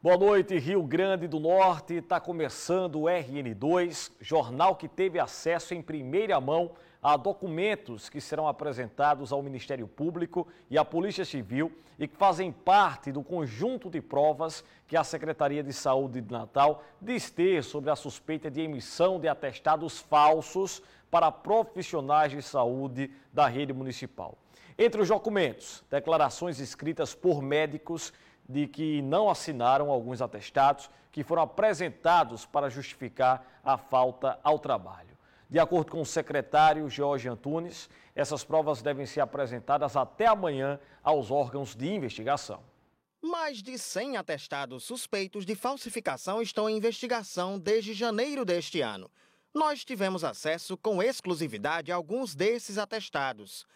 Boa noite, Rio Grande do Norte. Está começando o RN2, jornal que teve acesso em primeira mão a documentos que serão apresentados ao Ministério Público e à Polícia Civil e que fazem parte do conjunto de provas que a Secretaria de Saúde de Natal diz ter sobre a suspeita de emissão de atestados falsos para profissionais de saúde da rede municipal. Entre os documentos, declarações escritas por médicos de que não assinaram alguns atestados que foram apresentados para justificar a falta ao trabalho. De acordo com o secretário Jorge Antunes, essas provas devem ser apresentadas até amanhã aos órgãos de investigação. Mais de 100 atestados suspeitos de falsificação estão em investigação desde janeiro deste ano. Nós tivemos acesso com exclusividade a alguns desses atestados.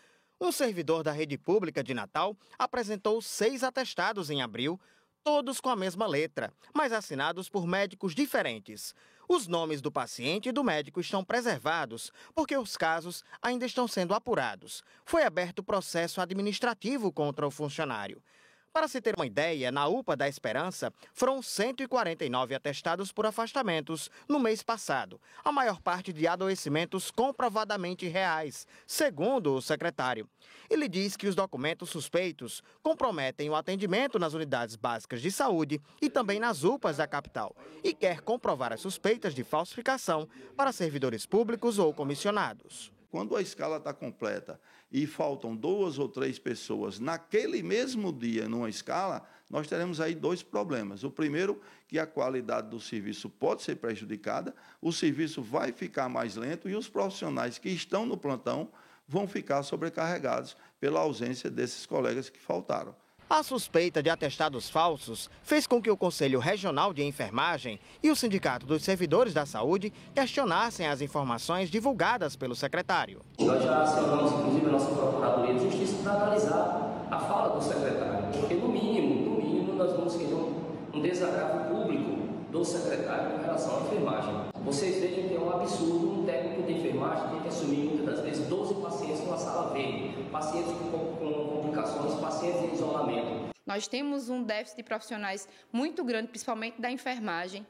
Um servidor da rede pública de Natal apresentou 6 atestados em abril, todos com a mesma letra, mas assinados por médicos diferentes. Os nomes do paciente e do médico estão preservados porque os casos ainda estão sendo apurados. Foi aberto processo administrativo contra o funcionário. Para se ter uma ideia, na UPA da Esperança, foram 149 atestados por afastamentos no mês passado, a maior parte de adoecimentos comprovadamente reais, segundo o secretário. Ele diz que os documentos suspeitos comprometem o atendimento nas unidades básicas de saúde e também nas UPAs da capital, e quer comprovar as suspeitas de falsificação para servidores públicos ou comissionados. Quando a escala está completa e faltam 2 ou 3 pessoas naquele mesmo dia numa escala, nós teremos aí 2 problemas. O primeiro, que a qualidade do serviço pode ser prejudicada, o serviço vai ficar mais lento e os profissionais que estão no plantão vão ficar sobrecarregados pela ausência desses colegas que faltaram. A suspeita de atestados falsos fez com que o Conselho Regional de Enfermagem e o Sindicato dos Servidores da Saúde questionassem as informações divulgadas pelo secretário. Nós já acionamos, inclusive, a nossa Procuradoria de Justiça para analisar a fala do secretário, porque, no mínimo, nós vamos querer um desagravo público do secretário com relação à enfermagem. Vocês vejam que é um absurdo um técnico de enfermagem ter que assumir, muitas das vezes, 12 pacientes numa sala verde, pacientes com complicações, pacientes em isolamento. Nós temos um déficit de profissionais muito grande, principalmente da enfermagem,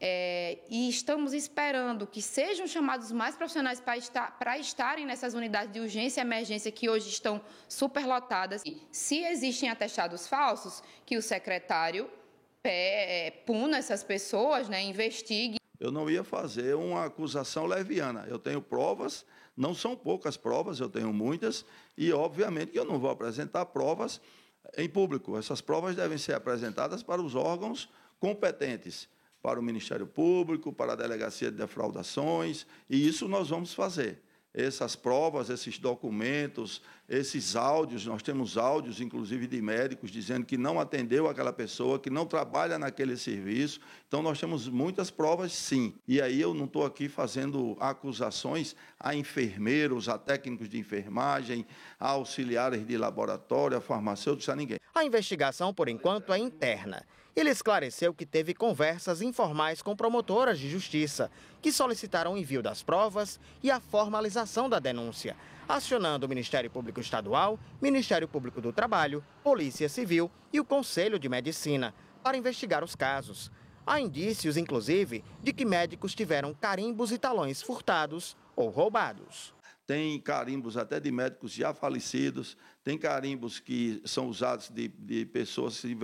e estamos esperando que sejam chamados mais profissionais para estarem nessas unidades de urgência e emergência que hoje estão superlotadas. E se existem atestados falsos, que o secretário puna essas pessoas, investigue. Eu não ia fazer uma acusação leviana. Eu tenho provas, não são poucas provas, eu tenho muitas, e obviamente que eu não vou apresentar provas em público. Essas provas devem ser apresentadas para os órgãos competentes, para o Ministério Público, para a Delegacia de Defraudações, e isso nós vamos fazer. Essas provas, esses documentos, esses áudios, nós temos áudios, inclusive, de médicos dizendo que não atendeu aquela pessoa, que não trabalha naquele serviço. Então, nós temos muitas provas, sim. E aí eu não estou aqui fazendo acusações a enfermeiros, a técnicos de enfermagem, a auxiliares de laboratório, a farmacêuticos, a ninguém. A investigação, por enquanto, é interna. Ele esclareceu que teve conversas informais com promotoras de justiça, que solicitaram o envio das provas e a formalização da denúncia, acionando o Ministério Público Estadual, Ministério Público do Trabalho, Polícia Civil e o Conselho de Medicina, para investigar os casos. Há indícios, inclusive, de que médicos tiveram carimbos e talões furtados ou roubados. Tem carimbos até de médicos já falecidos, tem carimbos que são usados de pessoas que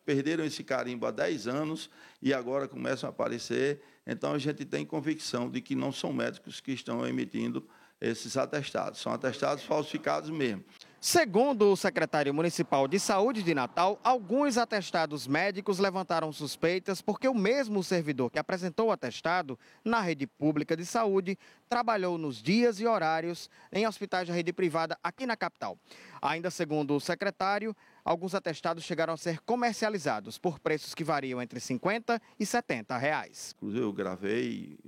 perderam esse carimbo há 10 anos e agora começam a aparecer. Então, a gente tem convicção de que não são médicos que estão emitindo esses atestados, são atestados falsificados mesmo. Segundo o secretário municipal de saúde de Natal, alguns atestados médicos levantaram suspeitas porque o mesmo servidor que apresentou o atestado na rede pública de saúde trabalhou nos dias e horários em hospitais da rede privada aqui na capital. Ainda segundo o secretário, alguns atestados chegaram a ser comercializados por preços que variam entre R$50 e R$70. Inclusive, eu gravei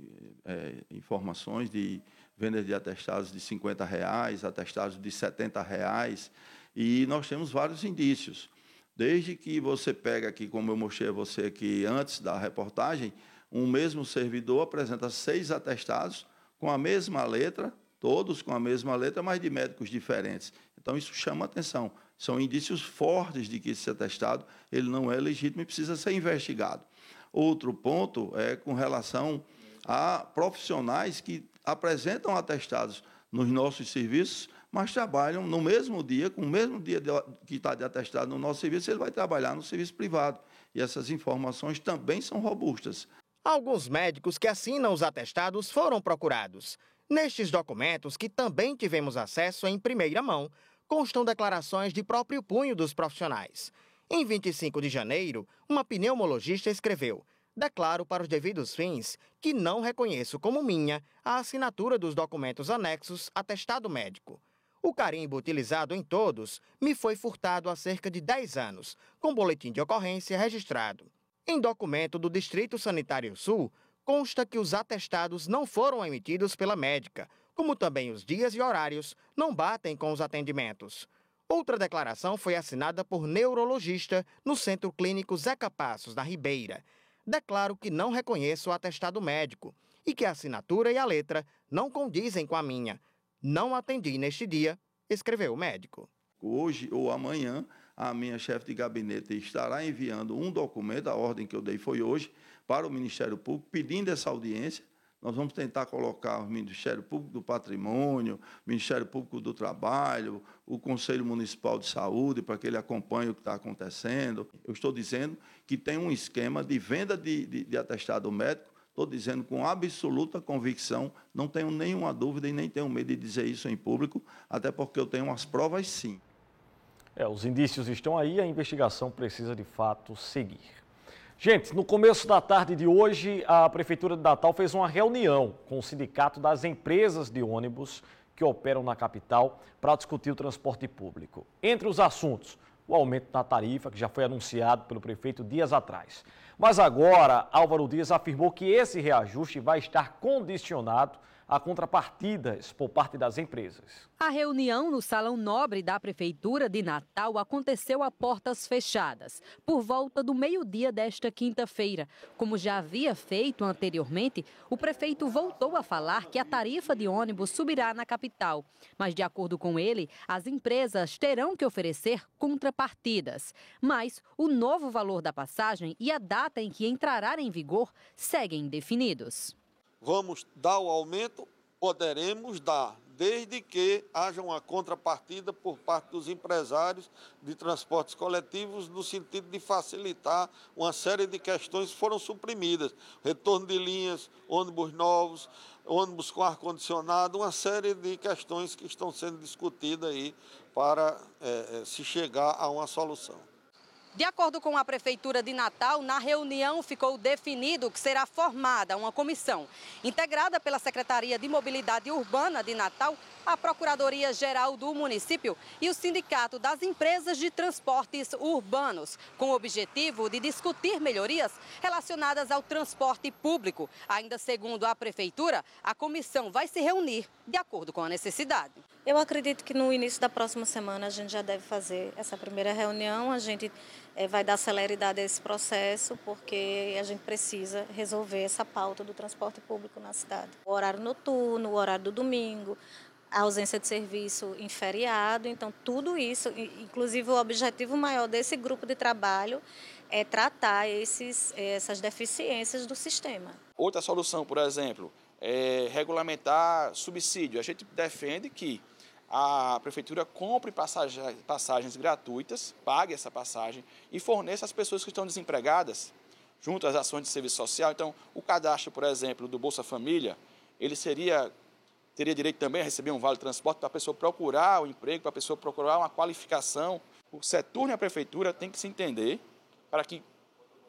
informações de vendas de atestados de R$50, atestados de R$70, e nós temos vários indícios. Desde que você pega aqui, como eu mostrei a você aqui antes da reportagem, um mesmo servidor apresenta 6 atestados com a mesma letra, todos com a mesma letra, mas de médicos diferentes. Então, isso chama atenção. São indícios fortes de que esse atestado ele não é legítimo e precisa ser investigado. Outro ponto é com relação a profissionais que apresentam atestados nos nossos serviços, mas trabalham no mesmo dia, com o mesmo dia que está de atestado no nosso serviço, ele vai trabalhar no serviço privado. E essas informações também são robustas. Alguns médicos que assinam os atestados foram procurados. Nestes documentos, que também tivemos acesso em primeira mão, constam declarações de próprio punho dos profissionais. Em 25 de janeiro, uma pneumologista escreveu: declaro para os devidos fins que não reconheço como minha a assinatura dos documentos anexos atestado médico. O carimbo utilizado em todos me foi furtado há cerca de 10 anos, com boletim de ocorrência registrado. Em documento do Distrito Sanitário Sul, consta que os atestados não foram emitidos pela médica, como também os dias e horários não batem com os atendimentos. Outra declaração foi assinada por neurologista no Centro Clínico Zeca Passos, na Ribeira. Declaro que não reconheço o atestado médico e que a assinatura e a letra não condizem com a minha. Não atendi neste dia, escreveu o médico. Hoje ou amanhã, a minha chefe de gabinete estará enviando um documento, a ordem que eu dei foi hoje, para o Ministério Público, pedindo essa audiência. Nós vamos tentar colocar o Ministério Público do Patrimônio, o Ministério Público do Trabalho, o Conselho Municipal de Saúde, para que ele acompanhe o que está acontecendo. Eu estou dizendo que tem um esquema de venda de atestado médico, estou dizendo com absoluta convicção, não tenho nenhuma dúvida e nem tenho medo de dizer isso em público, até porque eu tenho as provas sim. Os indícios estão aí, a investigação precisa de fato seguir. Gente, no começo da tarde de hoje, a Prefeitura de Natal fez uma reunião com o Sindicato das Empresas de Ônibus que operam na capital para discutir o transporte público. Entre os assuntos, o aumento da tarifa, que já foi anunciado pelo prefeito dias atrás. Mas agora, Álvaro Dias afirmou que esse reajuste vai estar condicionado a contrapartidas por parte das empresas. A reunião no Salão Nobre da Prefeitura de Natal aconteceu a portas fechadas, por volta do meio-dia desta quinta-feira. Como já havia feito anteriormente, o prefeito voltou a falar que a tarifa de ônibus subirá na capital. Mas, de acordo com ele, as empresas terão que oferecer contrapartidas. Mas o novo valor da passagem e a data em que entrará em vigor seguem indefinidos. Vamos dar o aumento, poderemos dar, desde que haja uma contrapartida por parte dos empresários de transportes coletivos, no sentido de facilitar uma série de questões que foram suprimidas. Retorno de linhas, ônibus novos, ônibus com ar-condicionado, uma série de questões que estão sendo discutidas aí para se chegar a uma solução. De acordo com a Prefeitura de Natal, na reunião ficou definido que será formada uma comissão integrada pela Secretaria de Mobilidade Urbana de Natal, a Procuradoria-Geral do município e o Sindicato das Empresas de Transportes Urbanos, com o objetivo de discutir melhorias relacionadas ao transporte público. Ainda segundo a Prefeitura, a comissão vai se reunir de acordo com a necessidade. Eu acredito que no início da próxima semana a gente já deve fazer essa primeira reunião. A gente vai dar celeridade a esse processo, porque a gente precisa resolver essa pauta do transporte público na cidade. O horário noturno, o horário do domingo, a ausência de serviço em feriado. Então, tudo isso, inclusive o objetivo maior desse grupo de trabalho é tratar essas deficiências do sistema. Outra solução, por exemplo, é regulamentar subsídio. A gente defende que a Prefeitura compre passagens gratuitas, pague essa passagem e forneça às pessoas que estão desempregadas, junto às ações de serviço social. Então, o cadastro, por exemplo, do Bolsa Família, ele teria direito também a receber um vale transporte para a pessoa procurar o emprego, para a pessoa procurar uma qualificação. O setor e a Prefeitura tem que se entender para que,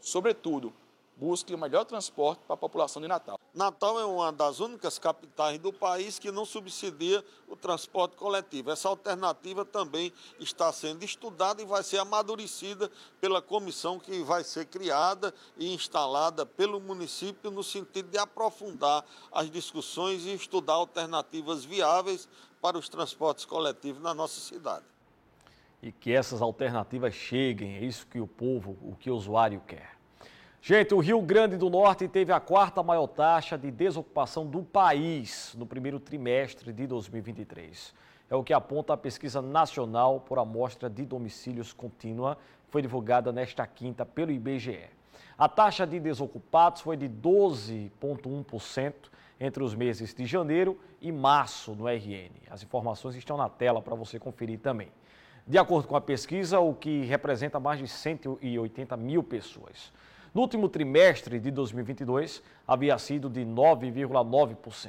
sobretudo, busque o melhor transporte para a população de Natal. Natal é uma das únicas capitais do país que não subsidia o transporte coletivo. Essa alternativa também está sendo estudada e vai ser amadurecida pela comissão que vai ser criada e instalada pelo município no sentido de aprofundar as discussões e estudar alternativas viáveis para os transportes coletivos na nossa cidade. E que essas alternativas cheguem, é isso que o povo, o que o usuário quer. Gente, o Rio Grande do Norte teve a quarta maior taxa de desocupação do país no primeiro trimestre de 2023. É o que aponta a pesquisa nacional por amostra de domicílios contínua, que foi divulgada nesta quinta pelo IBGE. A taxa de desocupados foi de 12,1% entre os meses de janeiro e março no RN. As informações estão na tela para você conferir também. De acordo com a pesquisa, o que representa mais de 180 mil pessoas. No último trimestre de 2022, havia sido de 9,9%.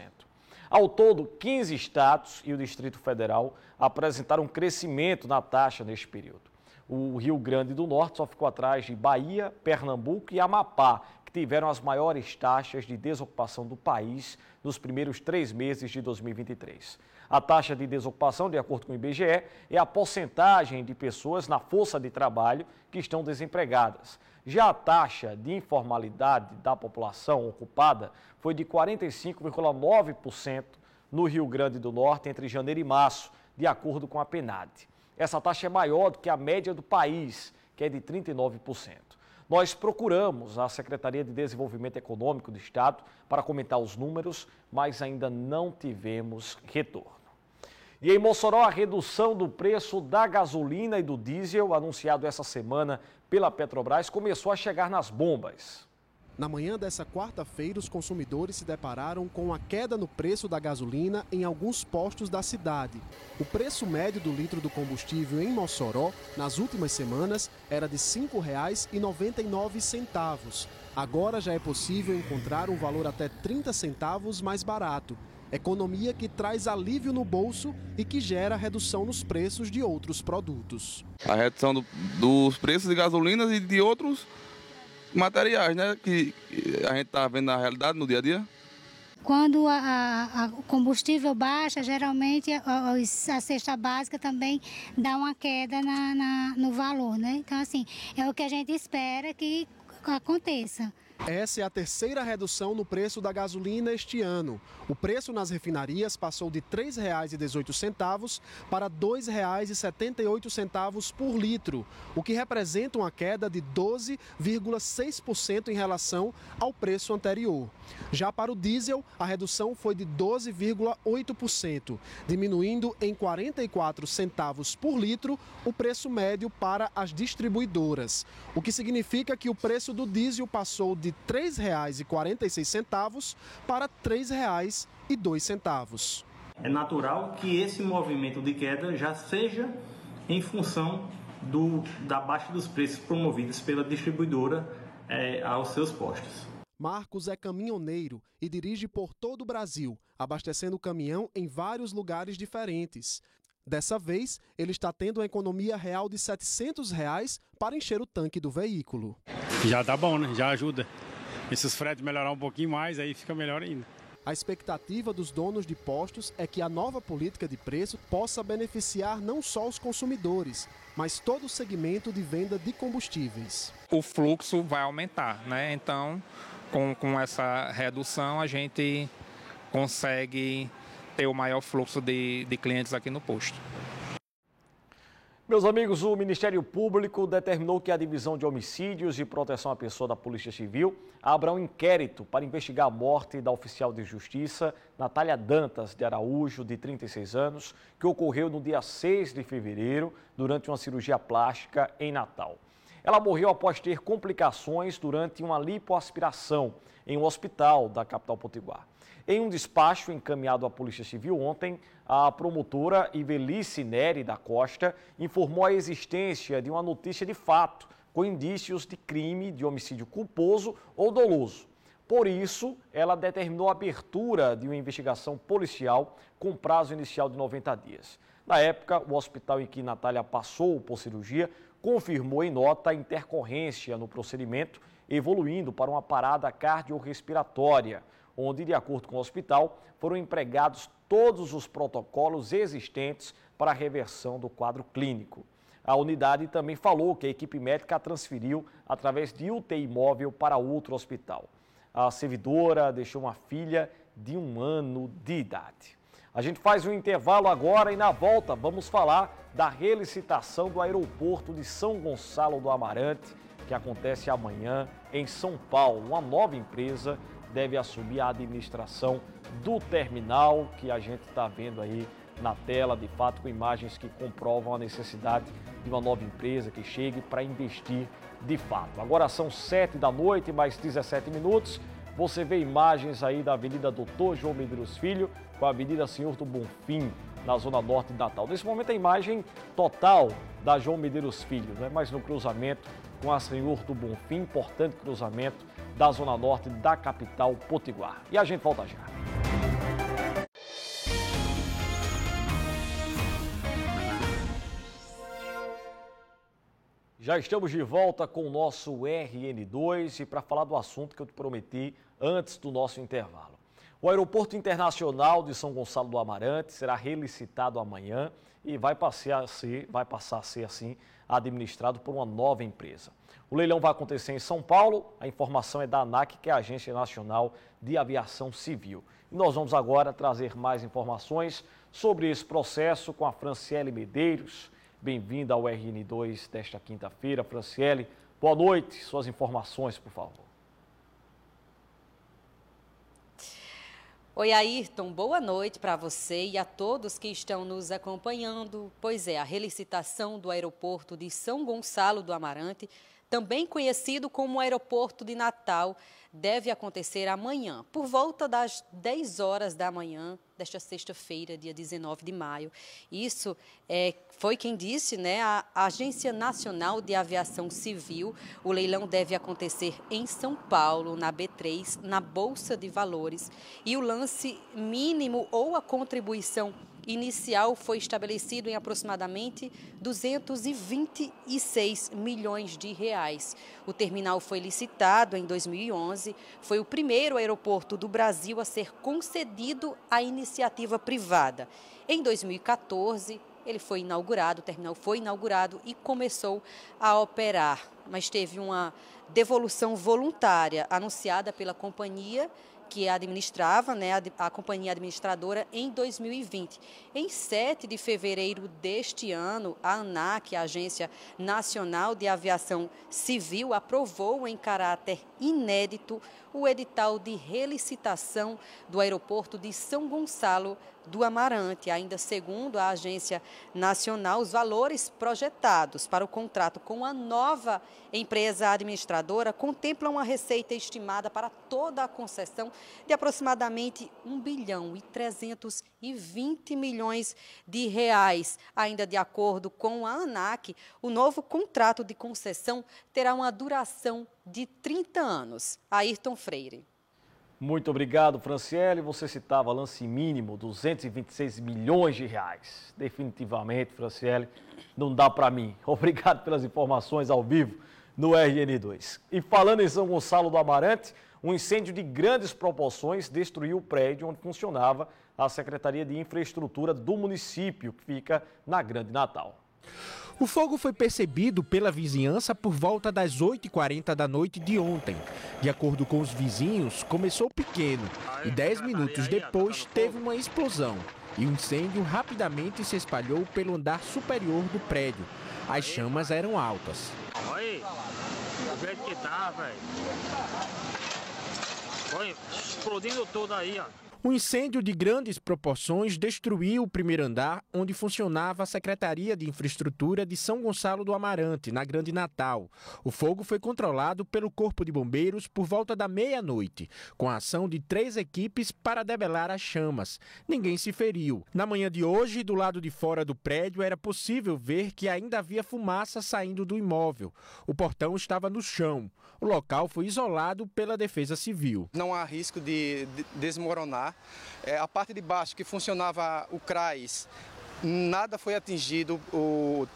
Ao todo, 15 estados e o Distrito Federal apresentaram um crescimento na taxa neste período. O Rio Grande do Norte só ficou atrás de Bahia, Pernambuco e Amapá, que tiveram as maiores taxas de desocupação do país nos primeiros 3 meses de 2023. A taxa de desocupação, de acordo com o IBGE, é a porcentagem de pessoas na força de trabalho que estão desempregadas. Já a taxa de informalidade da população ocupada foi de 45,9% no Rio Grande do Norte entre janeiro e março, de acordo com a PNAD. Essa taxa é maior do que a média do país, que é de 39%. Nós procuramos a Secretaria de Desenvolvimento Econômico do Estado para comentar os números, mas ainda não tivemos retorno. E em Mossoró, a redução do preço da gasolina e do diesel, anunciado essa semana pela Petrobras, começou a chegar nas bombas. Na manhã dessa quarta-feira, os consumidores se depararam com a queda no preço da gasolina em alguns postos da cidade. O preço médio do litro do combustível em Mossoró, nas últimas semanas, era de R$ 5,99. Agora já é possível encontrar um valor até 30 centavos mais barato. Economia que traz alívio no bolso e que gera redução nos preços de outros produtos. A redução dos preços de gasolina e de outros materiais, né, que a gente está vendo na realidade no dia a dia. Quando o combustível baixa, geralmente a cesta básica também dá uma queda no valor, né? Então, assim, é o que a gente espera que aconteça. Essa é a terceira redução no preço da gasolina este ano. O preço nas refinarias passou de R$ 3,18 para R$ 2,78 por litro, o que representa uma queda de 12,6% em relação ao preço anterior. Já para o diesel, a redução foi de 12,8%, diminuindo em 44 centavos por litro o preço médio para as distribuidoras, o que significa que o preço do diesel passou de R$ 3,46 para R$ 3,02. É natural que esse movimento de queda já seja em função da baixa dos preços promovidos pela distribuidora aos seus postos. Marcos é caminhoneiro e dirige por todo o Brasil, abastecendo o caminhão em vários lugares diferentes. Dessa vez, ele está tendo uma economia real de R$ 700 para encher o tanque do veículo. Já tá bom, né? Já ajuda. E se os fretes melhorar um pouquinho mais, aí fica melhor ainda. A expectativa dos donos de postos é que a nova política de preço possa beneficiar não só os consumidores, mas todo o segmento de venda de combustíveis. O fluxo vai aumentar, né? Então, com essa redução, a gente consegue ter o maior fluxo de clientes aqui no posto. Meus amigos, o Ministério Público determinou que a Divisão de Homicídios e Proteção à Pessoa da Polícia Civil abra um inquérito para investigar a morte da oficial de justiça Natália Dantas de Araújo, de 36 anos, que ocorreu no dia 6 de fevereiro durante uma cirurgia plástica em Natal. Ela morreu após ter complicações durante uma lipoaspiração em um hospital da capital potiguar. Em um despacho encaminhado à Polícia Civil ontem, a promotora Ivelice Neri da Costa informou a existência de uma notícia de fato com indícios de crime de homicídio culposo ou doloso. Por isso, ela determinou a abertura de uma investigação policial com prazo inicial de 90 dias. Na época, o hospital em que Natália passou por cirurgia confirmou em nota a intercorrência no procedimento, evoluindo para uma parada cardiorrespiratória, onde, de acordo com o hospital, foram empregados todos os protocolos existentes para a reversão do quadro clínico. A unidade também falou que a equipe médica a transferiu através de UTI móvel para outro hospital. A servidora deixou uma filha de 1 ano de idade. A gente faz um intervalo agora e na volta vamos falar da relicitação do aeroporto de São Gonçalo do Amarante, que acontece amanhã em São Paulo. Uma nova empresa deve assumir a administração do terminal que a gente está vendo aí na tela, de fato, com imagens que comprovam a necessidade de uma nova empresa que chegue para investir de fato. Agora são 7 da noite, mais 17 minutos. Você vê imagens aí da Avenida Doutor João Medeiros Filho com a Avenida Senhor do Bonfim, na zona norte de Natal. Nesse momento a imagem total da João Medeiros Filho, né? Mas no cruzamento com a Senhor do Bonfim, importante cruzamento da zona norte da capital potiguar. E a gente volta já. Já estamos de volta com o nosso RN2 e para falar do assunto que eu te prometi antes do nosso intervalo. O Aeroporto Internacional de São Gonçalo do Amarante será relicitado amanhã e vai passar a ser assim administrado por uma nova empresa. O leilão vai acontecer em São Paulo, a informação é da ANAC, que é a Agência Nacional de Aviação Civil. E nós vamos agora trazer mais informações sobre esse processo com a Franciele Medeiros. Bem-vinda ao RN2 desta quinta-feira. Franciele, boa noite. Suas informações, por favor. Oi, Ayrton. Boa noite para você e a todos que estão nos acompanhando. Pois é, a relicitação do aeroporto de São Gonçalo do Amarante, também conhecido como Aeroporto de Natal, deve acontecer amanhã, por volta das 10 horas da manhã desta sexta-feira, dia 19 de maio. Isso foi quem disse, né, a Agência Nacional de Aviação Civil. O leilão deve acontecer em São Paulo, na B3, na Bolsa de Valores. E o lance mínimo ou a contribuição inicial foi estabelecido em aproximadamente 226 milhões de reais. O terminal foi licitado em 2011, foi o primeiro aeroporto do Brasil a ser concedido à iniciativa privada. Em 2014, ele foi inaugurado, o terminal foi inaugurado e começou a operar, mas teve uma devolução voluntária anunciada pela companhia que administrava, né, a companhia administradora, em 2020. Em 7 de fevereiro deste ano, a ANAC, a Agência Nacional de Aviação Civil, aprovou em caráter inédito o edital de relicitação do aeroporto de São Gonçalo do Amarante. Ainda segundo a Agência Nacional, os valores projetados para o contrato com a nova empresa administradora contemplam uma receita estimada para toda a concessão de aproximadamente 1 bilhão e 320 milhões de reais. Ainda de acordo com a ANAC, o novo contrato de concessão terá uma duração de 30 anos. Ayrton Freire. Muito obrigado, Franciele. Você citava lance mínimo, 226 milhões de reais. Definitivamente, Franciele, não dá para mim. Obrigado pelas informações ao vivo no RN2. E falando em São Gonçalo do Amarante, um incêndio de grandes proporções destruiu o prédio onde funcionava a Secretaria de Infraestrutura do município, que fica na Grande Natal. O fogo foi percebido pela vizinhança por volta das 8h40 da noite de ontem. De acordo com os vizinhos, começou pequeno e 10 minutos depois teve uma explosão. E o incêndio rapidamente se espalhou pelo andar superior do prédio. As chamas eram altas. Olha, o jeito que tá, velho. Olha, explodindo tudo aí, ó. Um incêndio de grandes proporções destruiu o primeiro andar, onde funcionava a Secretaria de Infraestrutura de São Gonçalo do Amarante, na Grande Natal. O fogo foi controlado pelo Corpo de Bombeiros por volta da meia-noite, com a ação de 3 equipes para debelar as chamas. Ninguém se feriu. Na manhã de hoje, do lado de fora do prédio, era possível ver que ainda havia fumaça saindo do imóvel. O portão estava no chão. O local foi isolado pela Defesa Civil. Não há risco de desmoronar. A parte de baixo que funcionava o CRAS, nada foi atingido,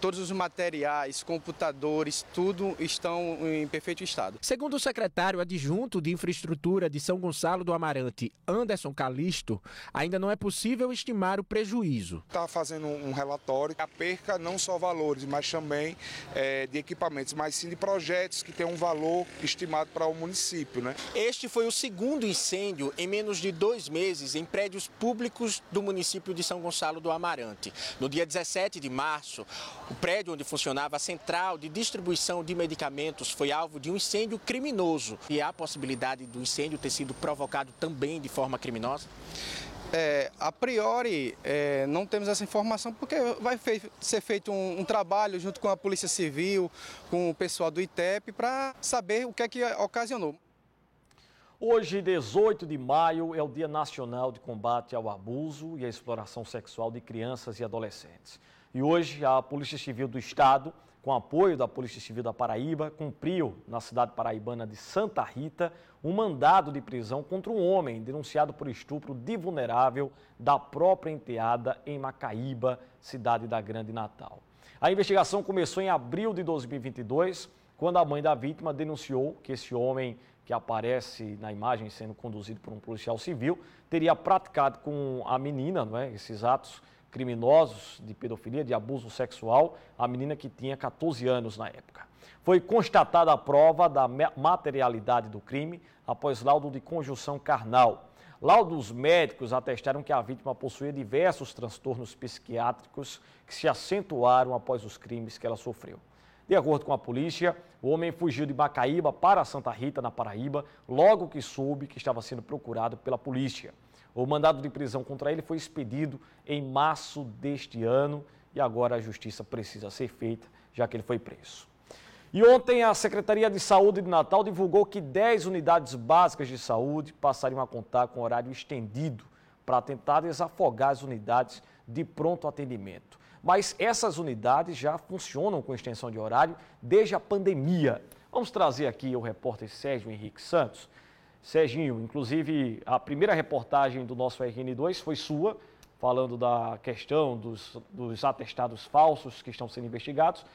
todos os materiais, computadores, tudo estão em perfeito estado. Segundo o secretário adjunto de Infraestrutura de São Gonçalo do Amarante, Anderson Calisto, ainda não é possível estimar o prejuízo. Está fazendo um relatório, a perca não só valores, mas também de equipamentos, mas sim de projetos que têm um valor estimado para o município, né? Este foi o segundo incêndio em menos de 2 meses em prédios públicos do município de São Gonçalo do Amarante. No dia 17 de março, o prédio onde funcionava a central de distribuição de medicamentos foi alvo de um incêndio criminoso. E há a possibilidade do incêndio ter sido provocado também de forma criminosa? A priori, não temos essa informação porque vai ser feito um trabalho junto com a Polícia Civil, com o pessoal do ITEP, para saber o que é que ocasionou. Hoje, 18 de maio, é o Dia Nacional de Combate ao Abuso e à Exploração Sexual de Crianças e Adolescentes. E hoje, a Polícia Civil do Estado, com apoio da Polícia Civil da Paraíba, cumpriu, na cidade paraibana de Santa Rita, um mandado de prisão contra um homem denunciado por estupro de vulnerável da própria enteada em Macaíba, cidade da Grande Natal. A investigação começou em abril de 2022, quando a mãe da vítima denunciou que esse homem, que aparece na imagem sendo conduzido por um policial civil, teria praticado com a menina, esses atos criminosos de pedofilia, de abuso sexual, a menina que tinha 14 anos na época. Foi constatada a prova da materialidade do crime após laudo de conjunção carnal. Laudos médicos atestaram que a vítima possuía diversos transtornos psiquiátricos que se acentuaram após os crimes que ela sofreu. De acordo com a polícia, o homem fugiu de Macaíba para Santa Rita, na Paraíba, logo que soube que estava sendo procurado pela polícia. O mandado de prisão contra ele foi expedido em março deste ano e agora a justiça precisa ser feita, já que ele foi preso. E ontem a Secretaria de Saúde de Natal divulgou que 10 unidades básicas de saúde passariam a contar com horário estendido para tentar desafogar as unidades de pronto atendimento. Mas essas unidades já funcionam com extensão de horário desde a pandemia. Vamos trazer aqui o repórter Sérgio Henrique Santos. Serginho, inclusive a primeira reportagem do nosso RN2 foi sua, falando da questão dos atestados falsos que estão sendo investigados.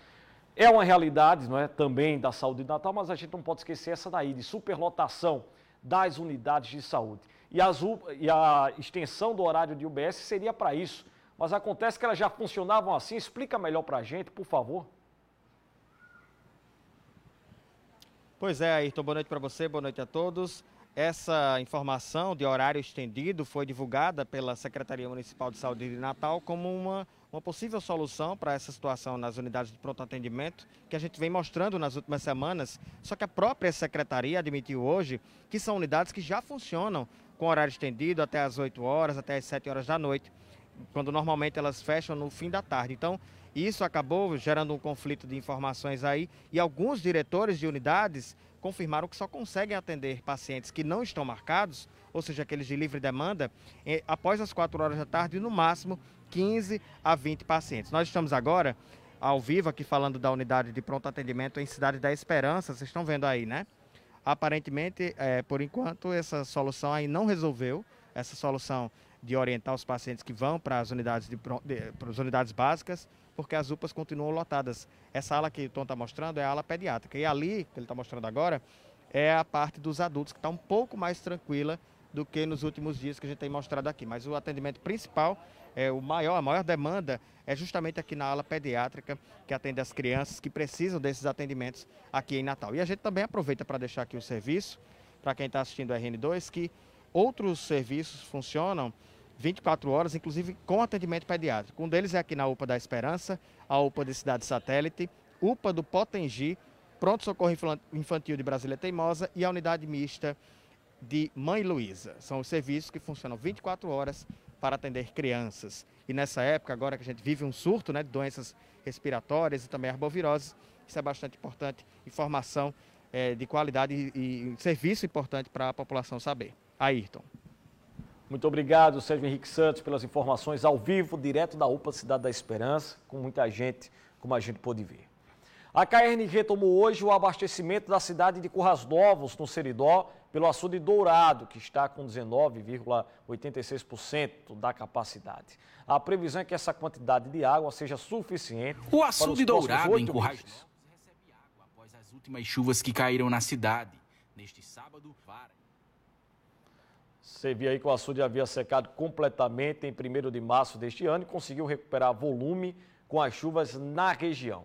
É uma realidade, também da saúde de Natal, mas a gente não pode esquecer essa daí, de superlotação das unidades de saúde. E a extensão do horário de UBS seria para isso. Mas acontece que elas já funcionavam assim. Explica melhor para a gente, por favor. Pois é, Ayrton, boa noite para você, boa noite a todos. Essa informação de horário estendido foi divulgada pela Secretaria Municipal de Saúde de Natal como uma possível solução para essa situação nas unidades de pronto atendimento, que a gente vem mostrando nas últimas semanas, só que a própria Secretaria admitiu hoje que são unidades que já funcionam com horário estendido até as 8 horas, até as 7 horas da noite, quando normalmente elas fecham no fim da tarde. Então, isso acabou gerando um conflito de informações aí e alguns diretores de unidades confirmaram que só conseguem atender pacientes que não estão marcados, ou seja, aqueles de livre demanda, após as 4 horas da tarde, no máximo 15 a 20 pacientes. Nós estamos agora ao vivo aqui falando da unidade de pronto atendimento em Cidade da Esperança, vocês estão vendo aí, né? Aparentemente, por enquanto, essa solução aí não resolveu, essa solução de orientar os pacientes que vão para as unidades, para as unidades básicas, porque as UPAs continuam lotadas. Essa ala que o Tom está mostrando é a ala pediátrica. E ali, que ele está mostrando agora, é a parte dos adultos, que está um pouco mais tranquila do que nos últimos dias que a gente tem mostrado aqui. Mas o atendimento principal, a maior demanda é justamente aqui na ala pediátrica, que atende as crianças que precisam desses atendimentos aqui em Natal. E a gente também aproveita para deixar aqui o serviço, para quem está assistindo o RN2, que outros serviços funcionam 24 horas, inclusive com atendimento pediátrico. Um deles é aqui na UPA da Esperança, a UPA de Cidade Satélite, UPA do Potengi, Pronto Socorro Infantil de Brasília Teimosa e a unidade mista de Mãe Luísa. São os serviços que funcionam 24 horas para atender crianças. E nessa época, agora que a gente vive um surto, de doenças respiratórias e também arboviroses, isso é bastante importante, informação de qualidade e serviço importante para a população saber. Ayrton. Muito obrigado, Sérgio Henrique Santos, pelas informações ao vivo, direto da UPA Cidade da Esperança, com muita gente, como a gente pôde ver. A KRN retomou hoje o abastecimento da cidade de Currais Novos, no Seridó, pelo açude Dourado, que está com 19,86% da capacidade. A previsão é que essa quantidade de água seja suficiente o açude Dourado, em Currais Novos, recebe água após as últimas chuvas que caíram na cidade. Neste sábado, Você via aí que o açude havia secado completamente em 1º de março deste ano e conseguiu recuperar volume com as chuvas na região.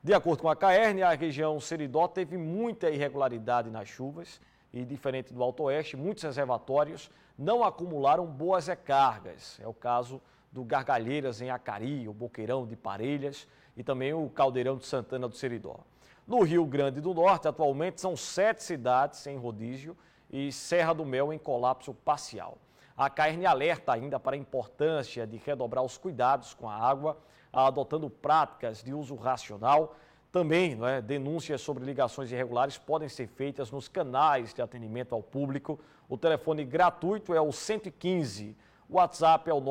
De acordo com a KRN, a região Seridó teve muita irregularidade nas chuvas e, diferente do Alto Oeste, muitos reservatórios não acumularam boas recargas. É o caso do Gargalheiras em Acari, o Boqueirão de Parelhas e também o Caldeirão de Santana do Seridó. No Rio Grande do Norte, atualmente, são 7 cidades em rodízio e Serra do Mel em colapso parcial. A Caerne alerta ainda para a importância de redobrar os cuidados com a água, adotando práticas de uso racional. Também, denúncias sobre ligações irregulares podem ser feitas nos canais de atendimento ao público. O telefone gratuito é o 115. O WhatsApp é o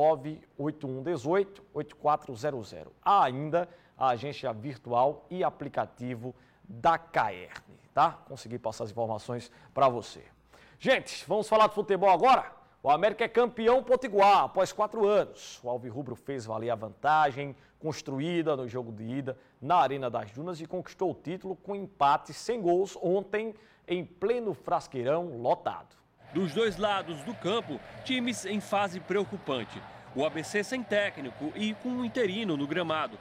98118-8400. Há ainda a agência virtual e aplicativo da Caerne, tá? Consegui passar as informações para você. Gente, vamos falar de futebol agora? O América é campeão potiguar após 4 anos. O alvirrubro fez valer a vantagem construída no jogo de ida na Arena das Dunas e conquistou o título com empate sem gols ontem em pleno Frasqueirão lotado. Dos dois lados do campo, times em fase preocupante. O ABC sem técnico e com um interino no gramado,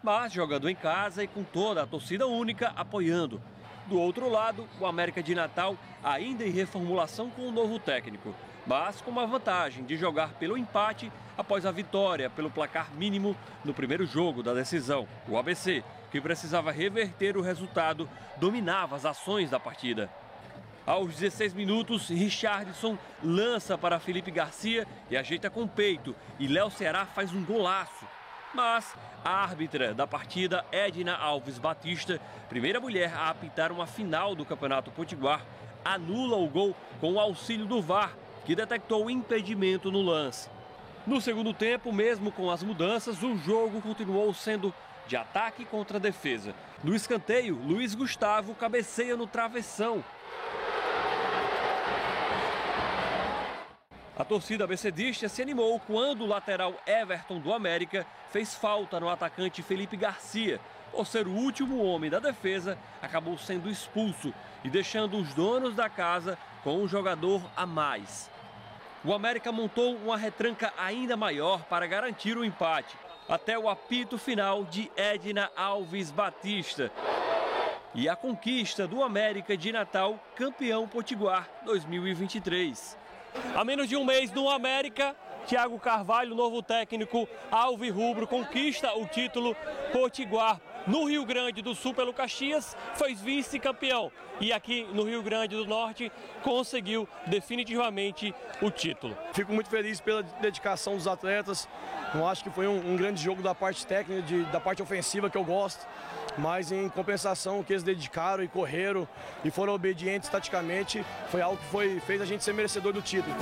mas jogando em casa e com toda a torcida única apoiando. Do outro lado, o América de Natal ainda em reformulação com um novo técnico, mas com uma vantagem de jogar pelo empate após a vitória pelo placar mínimo no primeiro jogo da decisão. O ABC, que precisava reverter o resultado, dominava as ações da partida. Aos 16 minutos, Richardson lança para Felipe Garcia e ajeita com o peito, e Léo Ceará faz um golaço. Mas a árbitra da partida, Edna Alves Batista, primeira mulher a apitar uma final do Campeonato Potiguar, anula o gol com o auxílio do VAR, que detectou o impedimento no lance. No segundo tempo, mesmo com as mudanças, o jogo continuou sendo de ataque contra defesa. No escanteio, Luiz Gustavo cabeceia no travessão. A torcida abecedista se animou quando o lateral Everton do América fez falta no atacante Felipe Garcia. Por ser o último homem da defesa, acabou sendo expulso e deixando os donos da casa com um jogador a mais. O América montou uma retranca ainda maior para garantir o empate, até o apito final de Edna Alves Batista. E a conquista do América de Natal, campeão potiguar 2023. Há menos de um mês no América, Thiago Carvalho, novo técnico alvirrubro, conquista o título potiguar. No Rio Grande do Sul, pelo Caxias, foi vice-campeão. E aqui no Rio Grande do Norte, conseguiu definitivamente o título. Fico muito feliz pela dedicação dos atletas. Não acho que foi um grande jogo da parte técnica, da parte ofensiva que eu gosto. Mas em compensação, o que eles dedicaram e correram e foram obedientes taticamente, foi algo que fez a gente ser merecedor do título.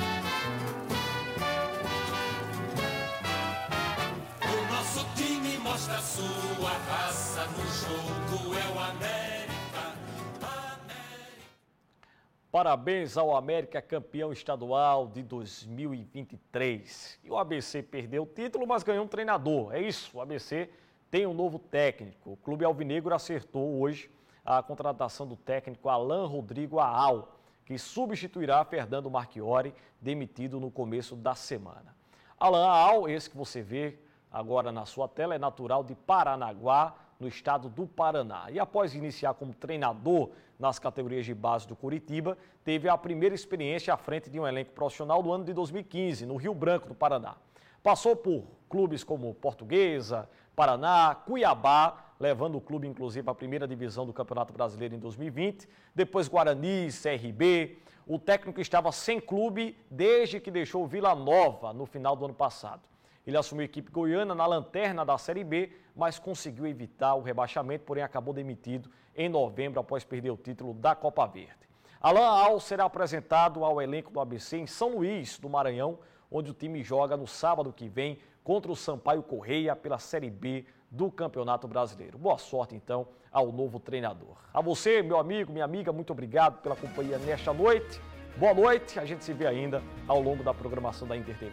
O nosso time mostra a sua raça no jogo, é o América. Parabéns ao América, campeão estadual de 2023. E o ABC perdeu o título, mas ganhou um treinador. É isso, o ABC tem um novo técnico. O Clube Alvinegro acertou hoje a contratação do técnico Alan Rodrigo Aal, que substituirá Fernando Marchiori, demitido no começo da semana. Alan Aal, esse que você vê agora na sua tela, é natural de Paranaguá, no estado do Paraná. E após iniciar como treinador nas categorias de base do Curitiba, teve a primeira experiência à frente de um elenco profissional no ano de 2015, no Rio Branco, do Paraná. Passou por clubes como Portuguesa, Paraná, Cuiabá, levando o clube, inclusive, à primeira divisão do Campeonato Brasileiro em 2020. Depois Guarani, CRB. O técnico estava sem clube desde que deixou Vila Nova no final do ano passado. Ele assumiu a equipe goiana na lanterna da Série B, mas conseguiu evitar o rebaixamento, porém acabou demitido em novembro após perder o título da Copa Verde. Alan Aal será apresentado ao elenco do ABC em São Luís, do Maranhão, onde o time joga no sábado que vem contra o Sampaio Correia pela Série B do Campeonato Brasileiro. Boa sorte, então, ao novo treinador. A você, meu amigo, minha amiga, muito obrigado pela companhia nesta noite. Boa noite, a gente se vê ainda ao longo da programação da Inter TV.